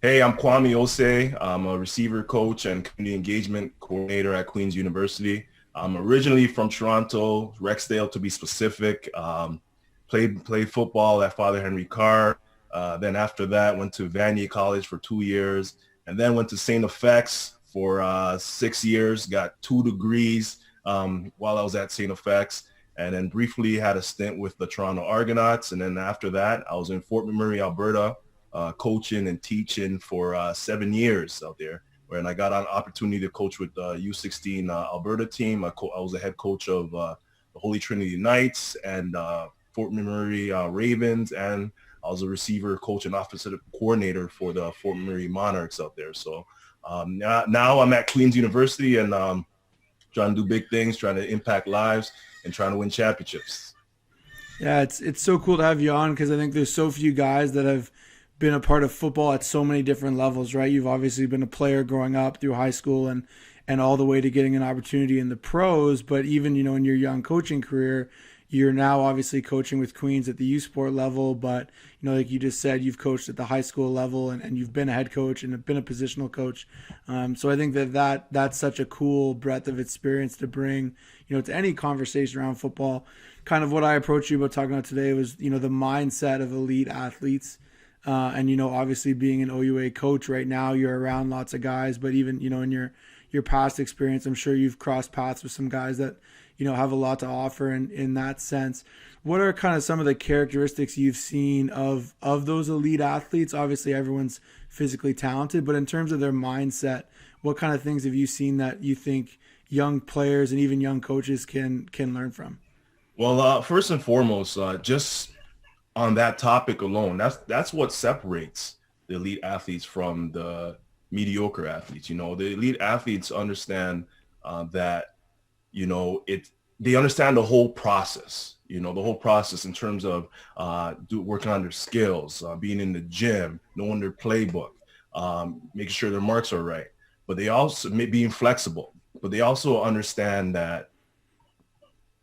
Hey, I'm Kwame Osei. I'm a receiver coach and community engagement coordinator at Queen's University. I'm originally from Toronto, Rexdale to be specific. Played football at Father Henry Carr. Then after that, went to Vanier College for 2 years, and then went to St. FX for 6 years. Got 2 degrees while I was at St. FX, and then briefly had a stint with the Toronto Argonauts. And then after that, I was in Fort McMurray, Alberta, coaching and teaching for 7 years out there. And I got an opportunity to coach with the U16 Alberta team. I was the head coach of the Holy Trinity Knights and Fort McMurray Ravens, and I was a receiver coach and offensive coordinator for the Fort McMurray Monarchs out there. So now I'm at Queen's University and trying to do big things, trying to impact lives, and trying to win championships. Yeah, it's so cool to have you on because I think there's so few guys that have been a part of football at so many different levels, right? You've obviously been a player growing up through high school and all the way to getting an opportunity in the pros, but even, in your young coaching career, you're now obviously coaching with Queens at the USPORT level, but like you just said, you've coached at the high school level and you've been a head coach and have been a positional coach. So I think that's such a cool breadth of experience to bring, to any conversation around football. Kind of what I approached you about talking about today was, the mindset of elite athletes. And obviously being an OUA coach right now, you're around lots of guys, but even in your past experience, I'm sure you've crossed paths with some guys that have a lot to offer in that sense. What are kind of some of the characteristics you've seen of those elite athletes? Obviously, everyone's physically talented, but in terms of their mindset, what kind of things have you seen that you think young players and even young coaches can learn from? Well, first and foremost, just on that topic alone, that's what separates the elite athletes from the mediocre athletes. The elite athletes understand that it they understand the whole process. The whole process in terms of working on their skills, being in the gym, knowing their playbook, making sure their marks are right. But they also being flexible. But they also understand that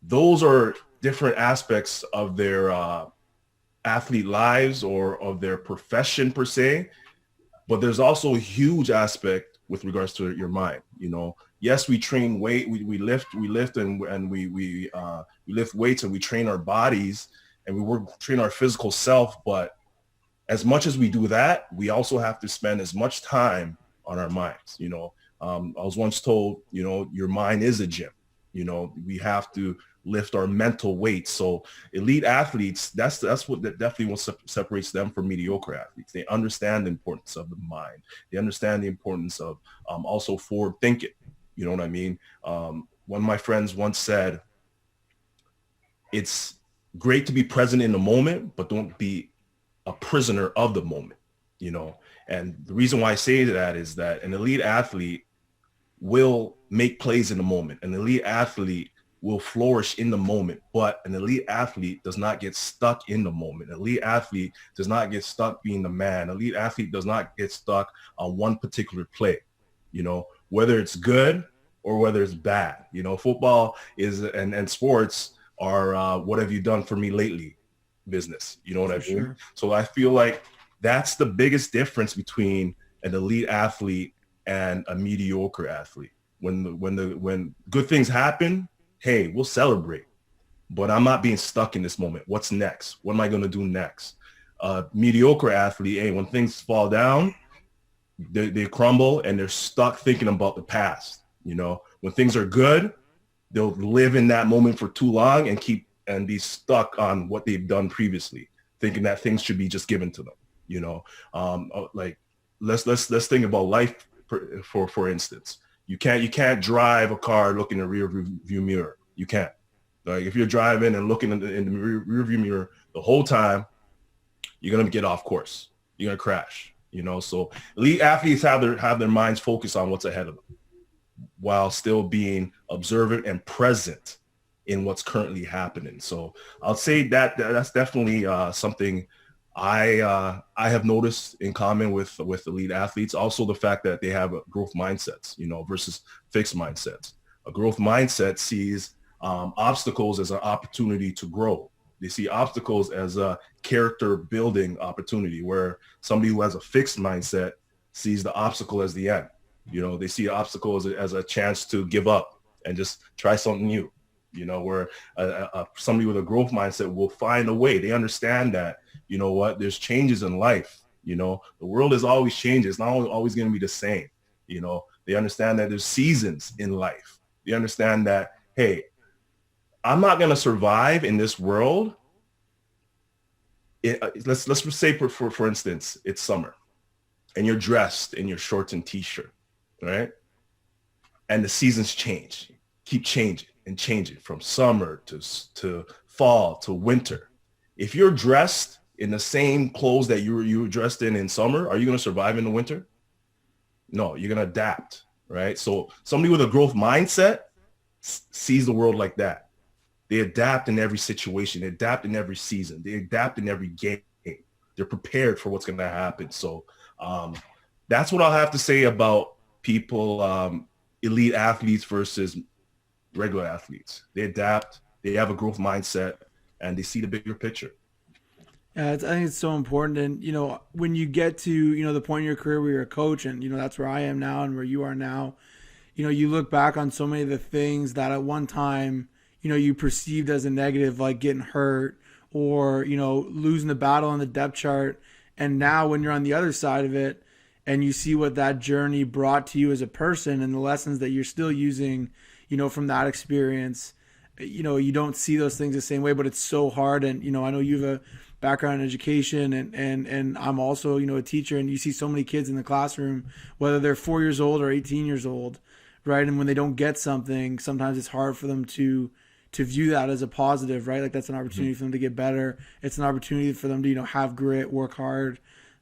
those are different aspects of their athlete lives or of their profession per se, but there's also a huge aspect with regards to your mind. Yes, we train weight, we lift and we lift weights and we train our bodies and train our physical self. But as much as we do that, we also have to spend as much time on our minds. I was once told, your mind is a gym. We have to lift our mental weight. So elite athletes, that's definitely what separates them from mediocre athletes. They understand the importance of the mind. They understand the importance of also forward thinking. You know what I mean? One of my friends once said, it's great to be present in the moment, but don't be a prisoner of the moment. And the reason why I say that is that an elite athlete will make plays in the moment. An elite athlete will flourish in the moment, but an elite athlete does not get stuck in the moment. An elite athlete does not get stuck being the man. An elite athlete does not get stuck on one particular play, whether it's good or whether it's bad. Football is and sports are what have you done for me lately business. You know what For I mean? sure. So I feel like that's the biggest difference between an elite athlete and a mediocre athlete. When good things happen, hey, we'll celebrate. But I'm not being stuck in this moment. What's next? What am I going to do next? Mediocre athlete, hey, when things fall down, they crumble and they're stuck thinking about the past. When things are good, they'll live in that moment for too long and be stuck on what they've done previously, thinking that things should be just given to them. Like let's think about life for instance. You can't drive a car looking in the rear view mirror. You can't. Like if you're driving and looking in the rear view mirror the whole time, you're gonna get off course. You're gonna crash. So elite athletes have their minds focused on what's ahead of them, while still being observant and present in what's currently happening. So I'll say that's definitely something I have noticed in common with elite athletes. Also, the fact that they have growth mindsets, versus fixed mindsets. A growth mindset sees obstacles as an opportunity to grow. They see obstacles as a character building opportunity, where somebody who has a fixed mindset sees the obstacle as the end. They see the obstacle as a chance to give up and just try something new. Where somebody with a growth mindset will find a way. They understand that, there's changes in life. The world is always changing. It's not always going to be the same. They understand that there's seasons in life. They understand that, hey, I'm not going to survive in this world. Let's say for instance, it's summer and you're dressed in your shorts and t-shirt, right? And the seasons keep changing and changing from summer to fall to winter. If you're dressed in the same clothes that you were dressed in summer, are you going to survive in the winter? No, you're going to adapt, right? So somebody with a growth mindset sees the world like that. They adapt in every situation. They adapt in every season. They adapt in every game. They're prepared for what's going to happen. So that's what I'll have to say about people, elite athletes versus regular athletes. They adapt. They have a growth mindset, and they see the bigger picture. Yeah, I think it's so important. And, when you get to, the point in your career where you're a coach and, that's where I am now and where you are now, you look back on so many of the things that at one time, you perceived as a negative, like getting hurt or, losing the battle on the depth chart. And now when you're on the other side of it and you see what that journey brought to you as a person and the lessons that you're still using, from that experience, you don't see those things the same way, but it's so hard. And, I know you have a background in education and I'm also, a teacher, and you see so many kids in the classroom, whether they're 4 years old or 18 years old, right? And when they don't get something, sometimes it's hard for them to view that as a positive, right? Like that's an opportunity for them to get better. It's an opportunity for them to, have grit, work hard.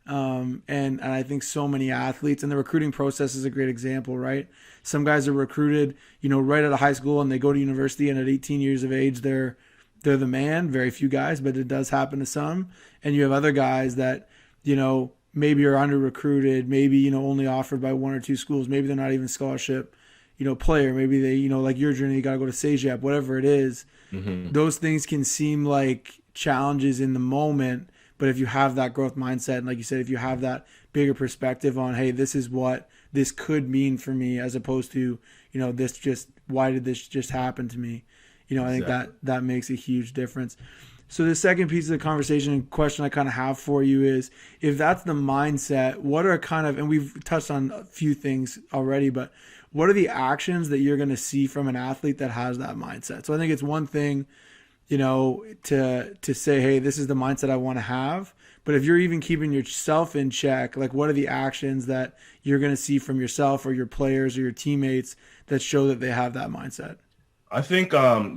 And I think so many athletes, and the recruiting process is a great example, right? Some guys are recruited, right out of high school and they go to university, and at 18 years of age, they're the man. Very few guys, but it does happen to some. And you have other guys that, maybe are under recruited, maybe, only offered by one or two schools. Maybe they're not even scholarship, player. Maybe they, like your journey, you got to go to CEGEP, whatever it is. Mm-hmm. Those things can seem like challenges in the moment, but if you have that growth mindset, and like you said, if you have that bigger perspective on, hey, this is what this could mean for me, as opposed to, why did this just happen to me? I think that makes a huge difference. So the second piece of the conversation and question I kind of have for you is, if that's the mindset, what are and we've touched on a few things already, but what are the actions that you're going to see from an athlete that has that mindset? So I think it's one thing, to say, hey, this is the mindset I want to have. But if you're even keeping yourself in check, like what are the actions that you're going to see from yourself or your players or your teammates that show that they have that mindset? I think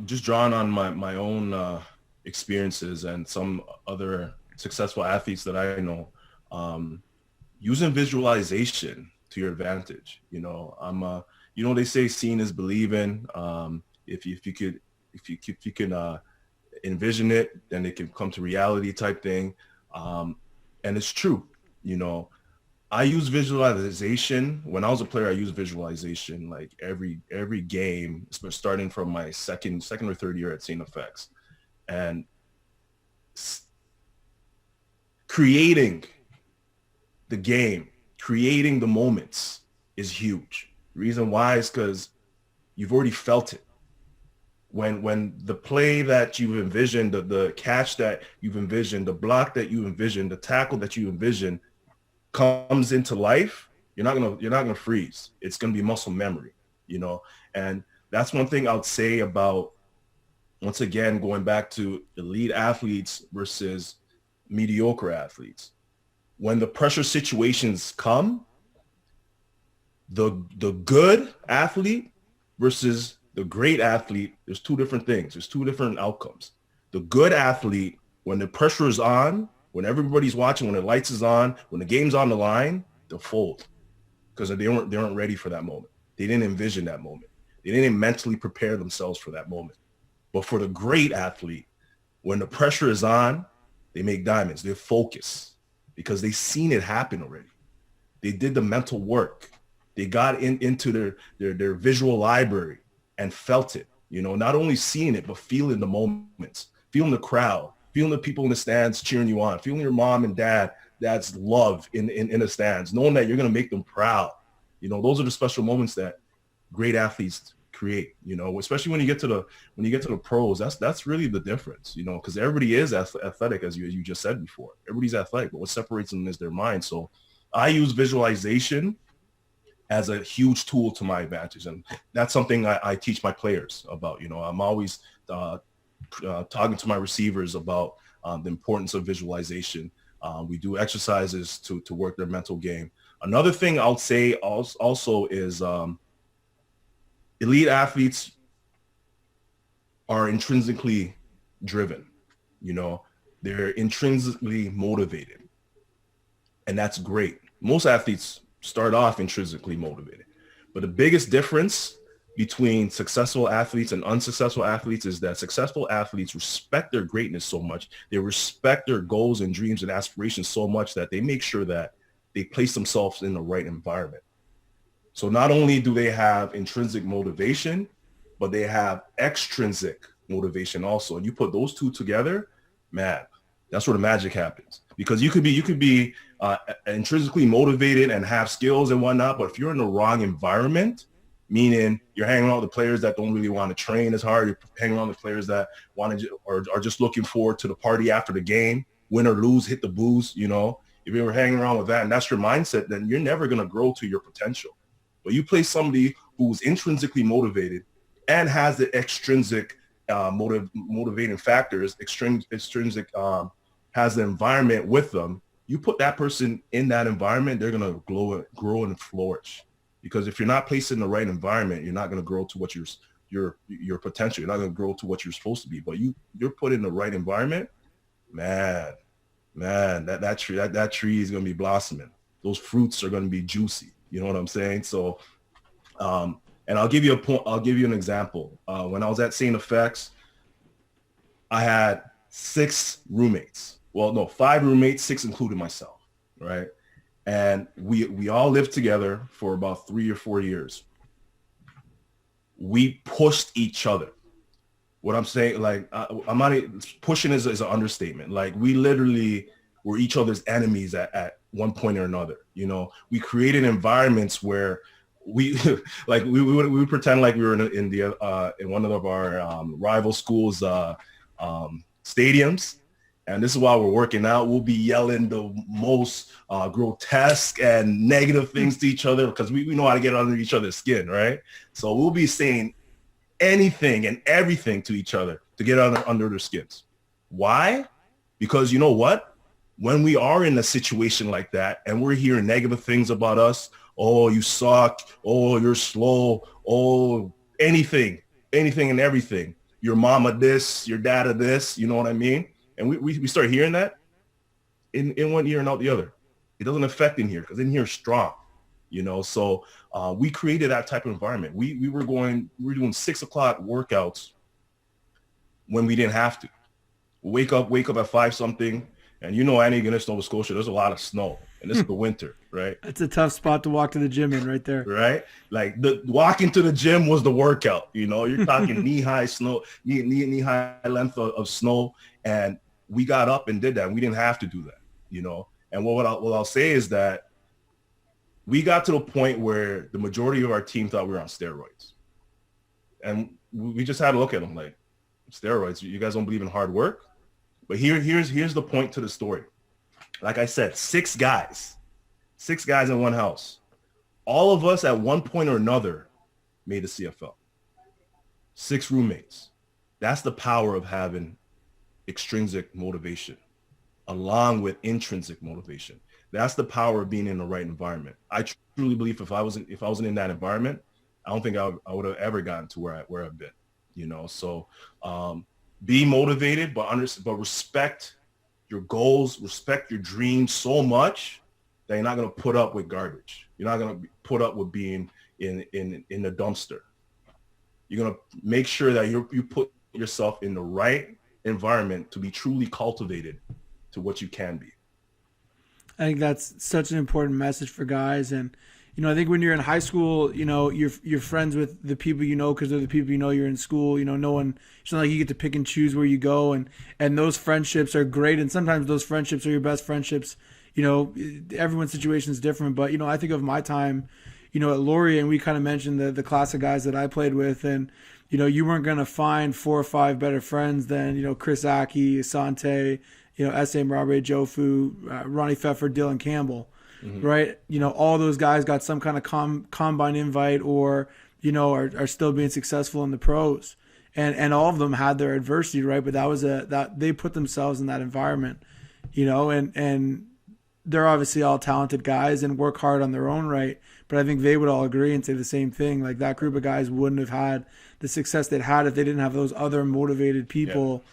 just drawing on my own experiences and some other successful athletes that I know, using visualization to your advantage. They say seeing is believing. If you can envision it, then it can come to reality type thing. And it's true. I use visualization. When I was a player, I used visualization like every game, starting from my second or third year at St. FX. And creating the game, creating the moments is huge. The reason why is because you've already felt it. When the play that you've envisioned, the catch that you've envisioned, the block that you envisioned, the tackle that you envisioned comes into life, you're not gonna freeze. It's gonna be muscle memory, And that's one thing I would say about, once again, going back to elite athletes versus mediocre athletes. When the pressure situations come, the good athlete versus the great athlete, there's two different things. There's two different outcomes. The good athlete, when the pressure is on, when everybody's watching, when the lights is on, when the game's on the line, they'll fold because they weren't ready for that moment. They didn't envision that moment. They didn't mentally prepare themselves for that moment. But for the great athlete, when the pressure is on, they make diamonds. They focus because they've seen it happen already. They did the mental work. They got into their visual library and felt it, not only seeing it, but feeling the moments, feeling the crowd, feeling the people in the stands cheering you on, feeling your mom and dad that's love in the stands, knowing that you're going to make them proud. Those are the special moments that great athletes create, especially when you get to the pros. That's really the difference, because everybody is athletic, as you just said before. Everybody's athletic, but what separates them is their mind. So I use visualization as a huge tool to my advantage, and that's something I teach my players about. I'm always talking to my receivers about the importance of visualization. We do exercises to work their mental game. Another thing I'll say also is elite athletes are intrinsically driven. They're intrinsically motivated, and that's great. Most athletes start off intrinsically motivated, but the biggest difference between successful athletes and unsuccessful athletes is that successful athletes respect their greatness so much, they respect their goals and dreams and aspirations so much that they make sure that they place themselves in the right environment. So not only do they have intrinsic motivation, but they have extrinsic motivation also. And you put those two together, man, that's where the magic happens. Because you could be intrinsically motivated and have skills and whatnot, but if you're in the wrong environment, meaning you're hanging out with the players that don't really want to train as hard, you're hanging around with the players that want to or are just looking forward to the party after the game, win or lose, hit the booze, if you're hanging around with that and that's your mindset, then you're never going to grow to your potential. But you play somebody who's intrinsically motivated and has the extrinsic motivating factors, extrinsic has the environment with them. You put that person in that environment, they're going to grow and flourish. Because if you're not placed in the right environment, you're not going to grow to what your potential. You're not going to grow to what you're supposed to be. But you're put in the right environment, man, that tree is going to be blossoming. Those fruits are going to be juicy. You know what I'm saying? So, and I'll give you an example. When I was at St. FX, I had 6 roommates. Well, no, 5 roommates, 6 including myself, right? And we all lived together for about 3 or 4 years. We pushed each other. What I'm saying, like, I'm not pushing is an understatement. Like, we literally were each other's enemies at one point or another. We created environments where we like we would pretend like we were in one of our rival schools stadiums. And this is while we're working out. We'll be yelling the most grotesque and negative things to each other because we know how to get under each other's skin, right? So we'll be saying anything and everything to each other to get under their skins. Why? Because you know what? When we are in a situation like that and we're hearing negative things about us, oh, you suck, oh, you're slow, oh, anything and everything. Your mama this, your dada this, you know what I mean? And we start hearing that in one ear and out the other. It doesn't affect in here because in here is strong, So we created that type of environment. We were doing 6 o'clock workouts when we didn't have to. Wake up at 5 something. And Antigonish, Nova Scotia, there's a lot of snow. And this is the winter, right? It's a tough spot to walk to the gym in right there. Right? Like the walking to the gym was the workout. You're talking knee-high snow, knee-high length of snow. And we got up and did that. We didn't have to do that, And what I'll say is that we got to the point where the majority of our team thought we were on steroids. And we just had to look at them like, steroids, you guys don't believe in hard work? But here's the point to the story. Like I said, 6 guys in one house. All of us at one point or another made the CFL. 6 roommates. That's the power of having extrinsic motivation along with intrinsic motivation. That's the power of being in the right environment. I truly believe if I wasn't in that environment, I don't think I would have ever gotten to where I've been. So be motivated, but respect your goals, respect your dreams so much that you're not going to put up with garbage. You're not going to put up with being in the dumpster. You're going to make sure that you put yourself in the right environment to be truly cultivated to what you can be. I think that's such an important message for guys. And, I think when you're in high school, you're friends with the people because they're the people you're in school. No one, it's not like you get to pick and choose where you go. And those friendships are great. And sometimes those friendships are your best friendships, everyone's situation is different. But, I think of my time, at Laurier, and we kind of mentioned the class of guys that I played with. And, you weren't going to find 4 or 5 better friends than, Chris Aki, Asante, S.A. Marabe, Joe Fu, Ronnie Pfeffer, Dylan Campbell, right? All those guys got some kind of combine invite or, are still being successful in the pros. And all of them had their adversity, right? But that they put themselves in that environment, and they're obviously all talented guys and work hard on their own right. But I think they would all agree and say the same thing. Like, that group of guys wouldn't have had the success they'd had if they didn't have those other motivated people,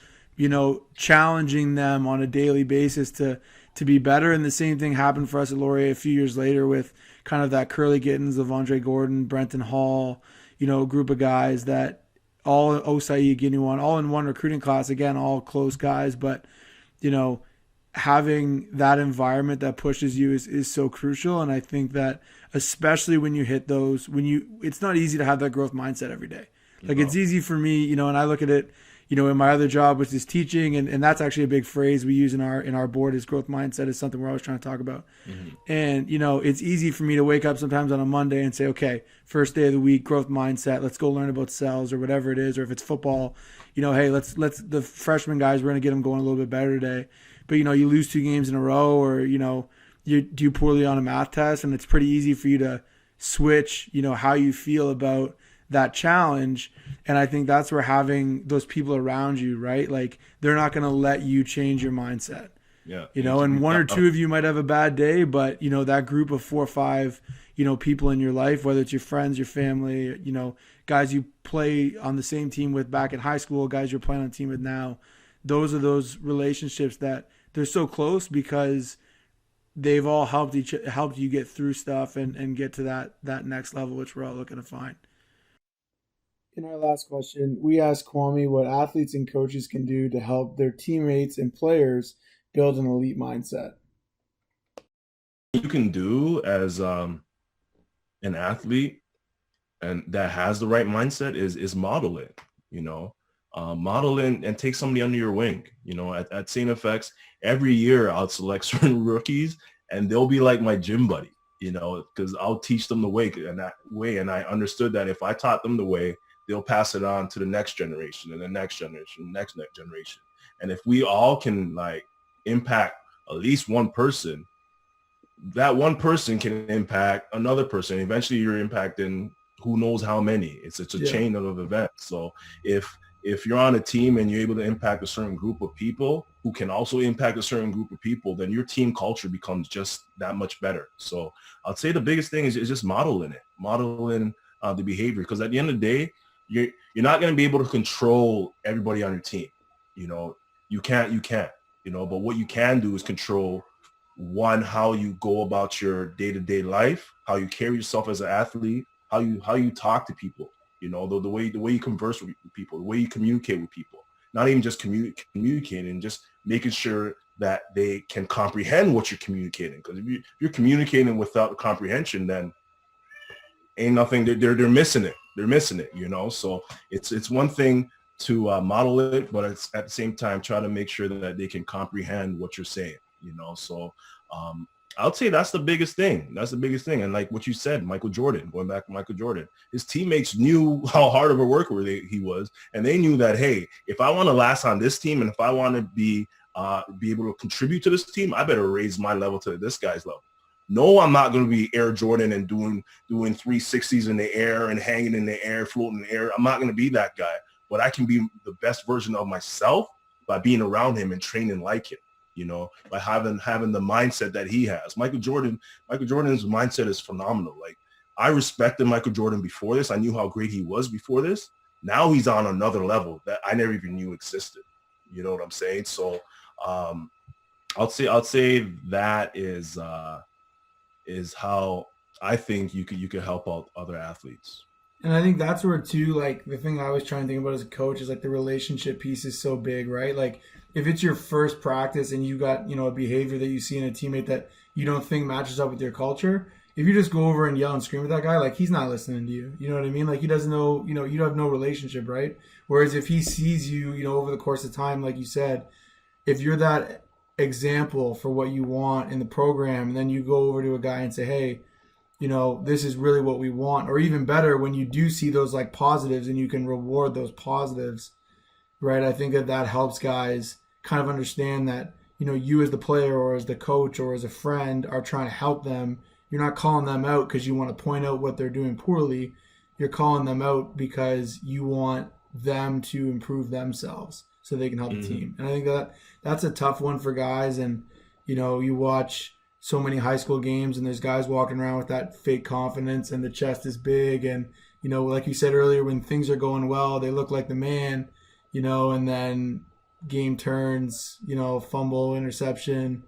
challenging them on a daily basis to be better. And the same thing happened for us at Laurier a few years later with kind of that Curly Gittins of Andre Gordon, Brenton Hall, a group of guys that all Osei, Ginuan, all in one recruiting class. Again, all close guys, but, having that environment that pushes you is so crucial. And I think that especially when you hit those, it's not easy to have that growth mindset every day. Like, it's easy for me, and I look at it, in my other job, which is teaching, and that's actually a big phrase we use in our board, is growth mindset is something we're always trying to talk about. And, it's easy for me to wake up sometimes on a Monday and say, okay, first day of the week, growth mindset, let's go learn about sales or whatever it is. Or if it's football, hey, let's the freshman guys, we're going to get them going a little bit better today. But, you lose 2 games in a row, or, you do poorly on a math test, and it's pretty easy for you to switch, how you feel about that challenge. And I think that's where having those people around you, right? Like, they're not going to let you change your mindset. Yeah. And 1 or 2 of you might have a bad day, but, that group of 4 or 5, people in your life, whether it's your friends, your family, guys you play on the same team with back in high school, guys you're playing on a team with now, those are those relationships that they're so close because they've all helped you get through stuff and get to that next level, which we're all looking to find. In our last question, we asked Kwame what athletes and coaches can do to help their teammates and players build an elite mindset. You can do as an athlete and that has the right mindset is model it, model and take somebody under your wing. At St. FX, every year I'll select certain rookies and they'll be like my gym buddy, because I'll teach them the way and that way. And I understood that if I taught them the way, they'll pass it on to the next generation and the next generation, next generation. And if we all can like impact at least one person, that one person can impact another person. Eventually you're impacting who knows how many. It's a chain of events. So if you're on a team and you're able to impact a certain group of people who can also impact a certain group of people, then your team culture becomes just that much better. So I'd say the biggest thing is just modeling the behavior, because at the end of the day, you're not going to be able to control everybody on your team. You can't, but what you can do is control one, how you go about your day-to-day life, how you carry yourself as an athlete, how you talk to people, the way you converse with people, the way you communicate with people, not even just communicating, just making sure that they can comprehend what you're communicating. Because if you're communicating without comprehension, then ain't nothing, they're missing it. They're missing it, So it's one thing to model it, but it's at the same time try to make sure that they can comprehend what you're saying, So I'll say that's the biggest thing. And like what you said, Michael Jordan, going back to Michael Jordan, his teammates knew how hard of a worker he was. And they knew that, hey, if I want to last on this team and if I want to be able to contribute to this team, I better raise my level to this guy's level. No, I'm not going to be Air Jordan and doing 360s in the air and hanging in the air, floating in the air. I'm not going to be that guy, but I can be the best version of myself by being around him and training like him. By having the mindset that he has. Michael Jordan's mindset is phenomenal. Like, I respected Michael Jordan before this. I knew how great he was before this. Now he's on another level that I never even knew existed. You know what I'm saying? So I'll say that is how I think you could help out other athletes. And I think that's where too, like, the thing I was trying to think about as a coach is like the relationship piece is so big, right? Like, if it's your first practice and you got, a behavior that you see in a teammate that you don't think matches up with your culture, if you just go over and yell and scream at that guy, like, he's not listening to you. You know what I mean? Like, he doesn't know, you have no relationship, right? Whereas if he sees you, over the course of time, like you said, if you're that example for what you want in the program, and then you go over to a guy and say, hey, this is really what we want. Or even better, when you do see those like positives and you can reward those positives, right? I think that helps guys kind of understand that, you as the player or as the coach or as a friend are trying to help them. You're not calling them out because you want to point out what they're doing poorly. You're calling them out because you want them to improve themselves so they can help the team. And I think that's a tough one for guys. And, you watch so many high school games and there's guys walking around with that fake confidence and the chest is big. And, like you said earlier, when things are going well, they look like the man, and then game turns, fumble, interception,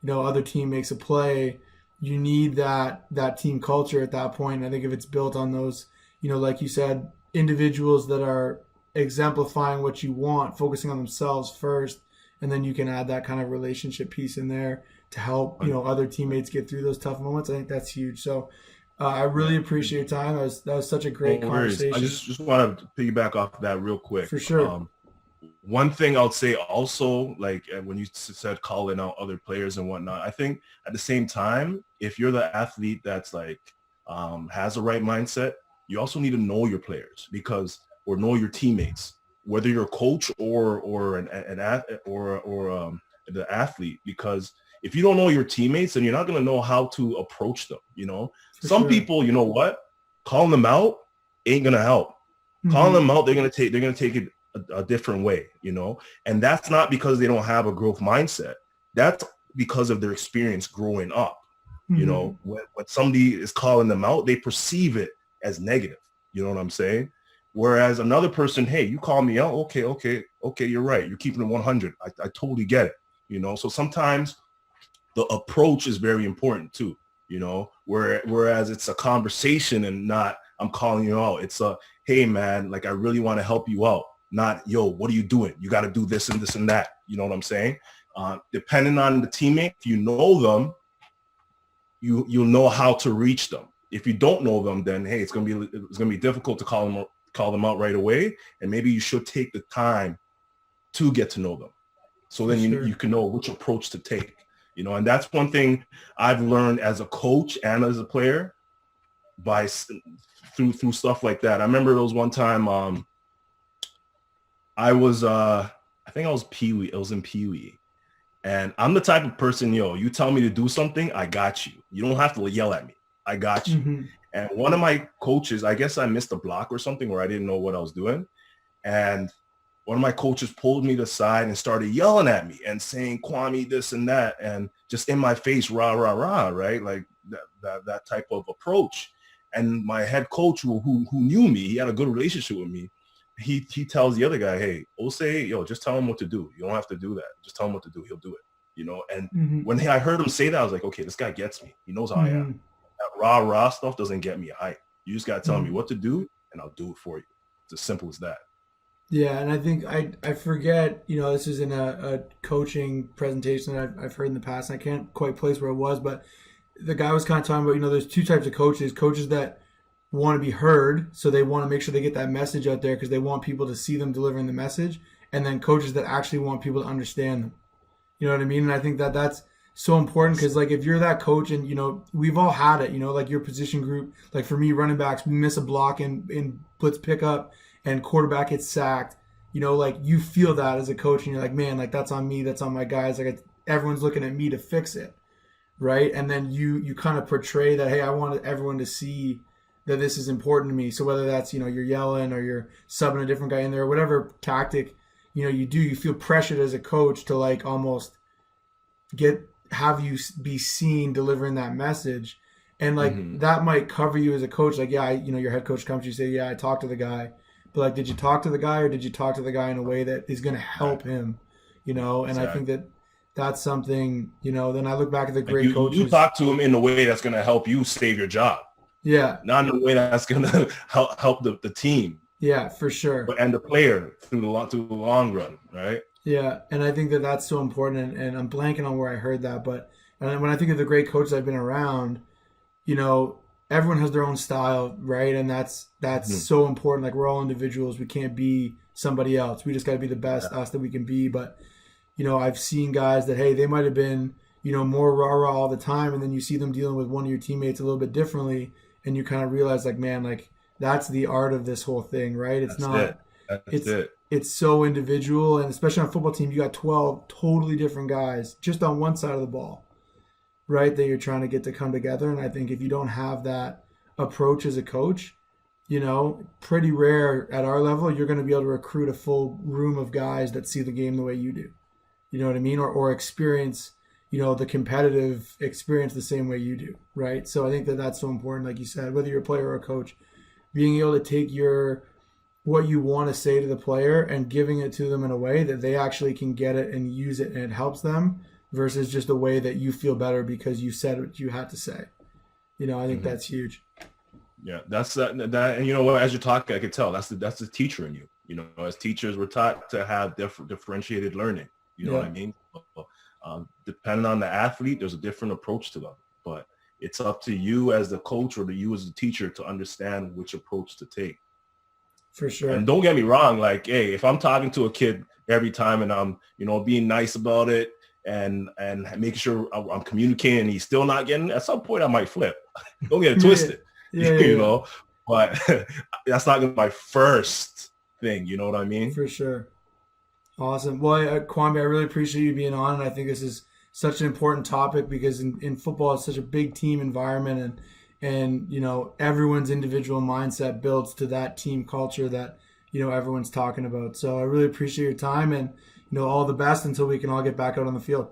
other team makes a play. You need that team culture at that point. And I think if it's built on those, like you said, individuals that are exemplifying what you want, focusing on themselves first, and then you can add that kind of relationship piece in there to help, other teammates get through those tough moments. I think that's huge. So I really appreciate your time. That was such a great conversation. I just want to piggyback off that real quick. For sure. One thing I would say also, like when you said calling out other players and whatnot, I think at the same time, if you're the athlete that's like has the right mindset, you also need to know your players or know your teammates, whether you're a coach or the athlete, because if you don't know your teammates, then you're not going to know how to approach them. Some people, calling them out ain't going to help. Calling them out, they're going to take it a different way, and that's not because they don't have a growth mindset. That's because of their experience growing up. When somebody is calling them out, they perceive it as negative. You know what I'm saying? Whereas another person, hey, you call me out. Okay. You're right. You're keeping it 100. I totally get it. So sometimes the approach is very important too, whereas it's a conversation and not, I'm calling you out. It's a, hey man, like I really want to help you out. Not, yo, what are you doing? You got to do this and this and that. You know what I'm saying? Depending on the teammate, if you know them, you'll know how to reach them. If you don't know them, then hey, it's gonna be difficult to call them out right away. And maybe you should take the time to get to know them. So then you can know which approach to take. And that's one thing I've learned as a coach and as a player through stuff like that. I remember there was one time I think I was Pee-wee. It was in Pee-wee. And I'm the type of person, you tell me to do something, I got you. You don't have to yell at me. I got you. Mm-hmm. And one of my coaches, I guess I missed a block or something where I didn't know what I was doing. And one of my coaches pulled me to the side and started yelling at me and saying, Kwame, this and that, and just in my face, rah, rah, rah, right? Like that type of approach. And my head coach who knew me, he had a good relationship with me. He tells the other guy, hey, Osei, just tell him what to do. You don't have to do that. Just tell him what to do. He'll do it, And when I heard him say that, I was like, okay, this guy gets me. He knows how I am. That rah stuff doesn't get me hype. You just got to tell me what to do and I'll do it for you. It's as simple as that. Yeah. And I think I forget, this is in a coaching presentation that I've heard in the past. And I can't quite place where it was, but the guy was kind of talking about, there's two types of coaches that want to be heard. So they want to make sure they get that message out there because they want people to see them delivering the message. And then coaches that actually want people to understand them. You know what I mean? And I think that's so important because like if you're that coach and we've all had it, like your position group, like for me, running backs, we miss a block in blitz pickup and quarterback gets sacked, like you feel that as a coach and you're like, man, like that's on me, that's on my guys, like everyone's looking at me to fix it, right? And then you kind of portray that, hey, I want everyone to see that this is important to me. So whether that's you're yelling or you're subbing a different guy in there, or whatever tactic you do, you feel pressured as a coach to like almost have you be seen delivering that message. And like that might cover you as a coach. Like, yeah, your head coach comes to you, say, yeah, I talked to the guy. But like, did you talk to the guy or did you talk to the guy in a way that is going to help him? And exactly. I think that's something, then I look back at the great coaches. You talk to him in a way that's going to help you save your job. Yeah. Not in a way that's going to help the team. Yeah, for sure. And the player through the long run, right? Yeah, and I think that's so important, and I'm blanking on where I heard that, but when I think of the great coaches I've been around, everyone has their own style, right? And that's so important. Like we're all individuals. We can't be somebody else. We just got to be the best us that we can be. But, I've seen guys that, hey, they might have been, more rah-rah all the time, and then you see them dealing with one of your teammates a little bit differently, and you kind of realize, like, man, like, that's the art of this whole thing, right? It's That's it. not, That's it's it. it's so individual, and especially on a football team, you got 12 totally different guys just on one side of the ball, right? That you're trying to get to come together. And I think if you don't have that approach as a coach, pretty rare at our level, you're going to be able to recruit a full room of guys that see the game the way you do. You know what I mean? Or experience, the competitive experience the same way you do, right? So I think that that's so important, like you said, whether you're a player or a coach, being able to take what you want to say to the player and giving it to them in a way that they actually can get it and use it and it helps them versus just a way that you feel better because you said what you had to say. I think that's huge. Yeah, that's that. And you know what? As you're talking, I could tell that's the teacher in you. As teachers, we're taught to have differentiated learning. You know what I mean? Depending on the athlete, there's a different approach to them. But it's up to you as the coach or to you as the teacher to understand which approach to take. For sure. And don't get me wrong, like, hey, if I'm talking to a kid every time and I'm, being nice about it and making sure I'm communicating and he's still not getting, at some point I might flip. Don't get it twisted, but that's not gonna be my first thing. You know what I mean? For sure. Awesome. Well, Kwame, I really appreciate you being on. And I think this is such an important topic because in football, it's such a big team environment and everyone's individual mindset builds to that team culture that everyone's talking about. So I really appreciate your time and all the best until we can all get back out on the field.